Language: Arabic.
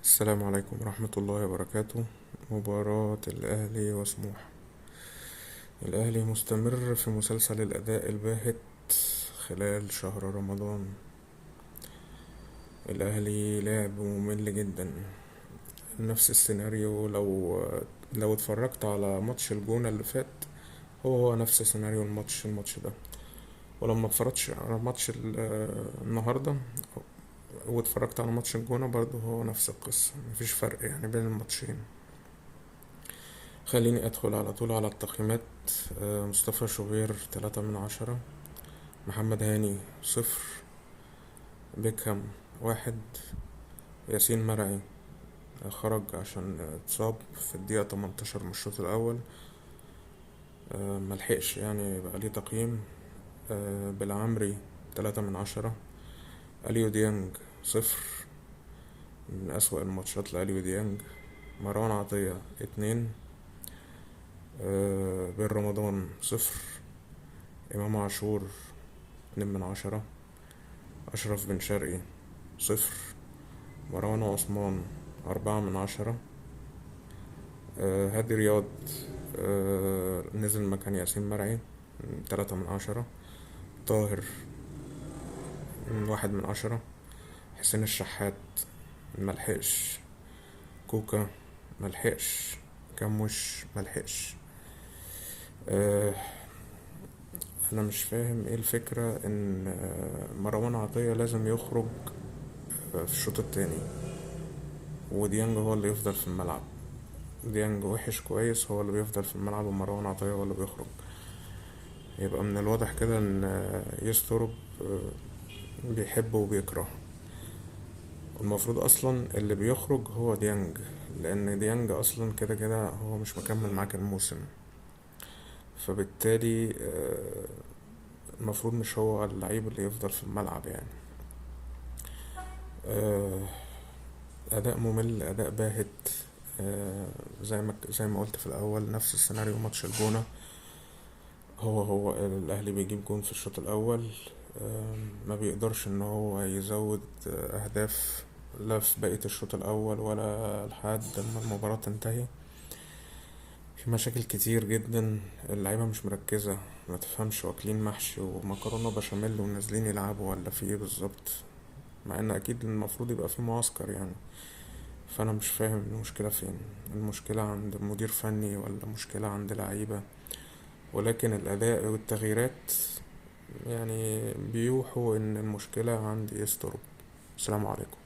السلام عليكم ورحمة الله وبركاته. مباراة الأهلي وسموحة. الأهلي مستمر في مسلسل الأداء الباهت خلال شهر رمضان. الأهلي لعب ممل جدا، نفس السيناريو. لو اتفرجت على ماتش الجونة اللي فات، هو نفس سيناريو الماتش ده. ولما اتفرجتش على ماتش النهاردة واتفرجت على ماتش الجونة، برضه هو نفس القصة، مفيش فرق يعني بين الماتشين. خليني أدخل على طول على التقييمات. مصطفى شوبير 3/10، محمد هاني 0، بيكهام 1، ياسين مرعي خرج عشان اتصاب في الدقيقة 18 من الشوط الأول. ملحقش يعني يبقى ليه تقييم. بالعمري 3/10، أليو ديانج 0، من أسوأ الماتشات لأليو ديانج. مروان عطية 2، بن رمضان 0، إمام عاشور 2/10، أشرف بن شرقي 0، مروان عثمان 4/10. هادي رياض نزل مكان ياسين مرعي 3/10. طاهر 1/10. حسين الشحات ملحقش. كوكا ملحقش. كموش ملحقش. آه، انا مش فاهم ايه الفكرة ان مروان عطية لازم يخرج في الشوط التاني، وديانج هو اللي يفضل في الملعب. ديانج وحش كويس، هو اللي بيفضل في الملعب، ومروان عطية هو اللي بيخرج. يبقى من الواضح كده ان يستروب بيحب وبيكره. المفروض اصلا اللي بيخرج هو ديانج، لان ديانج اصلا كده كده هو مش مكمل معاك الموسم. فبالتالي المفروض مش هو اللعيب اللي يفضل في الملعب يعني. آه، اداء ممل، اداء باهت. زي ما قلت في الاول، نفس السيناريو ماتش الجونة. هو الاهلي بيجيب جون في الشوط الاول، ما بيقدرش ان هو يزود اهداف، لا في بقية الشوط الاول ولا لحد ما المباراة تنتهي. في مشاكل كتير جدا، اللعيبة مش مركزة، ما تفهمش واكلين محشي ومكرونة بشاميل ونازلين يلعبوا ولا في ايه بالظبط، مع ان اكيد المفروض يبقى في معسكر يعني. فانا مش فاهم المشكلة فين. المشكلة عند مدير فني ولا مشكلة عند لعيبة؟ ولكن الاداء والتغييرات يعني بيوحوا ان المشكلة عند يستر. السلام عليكم.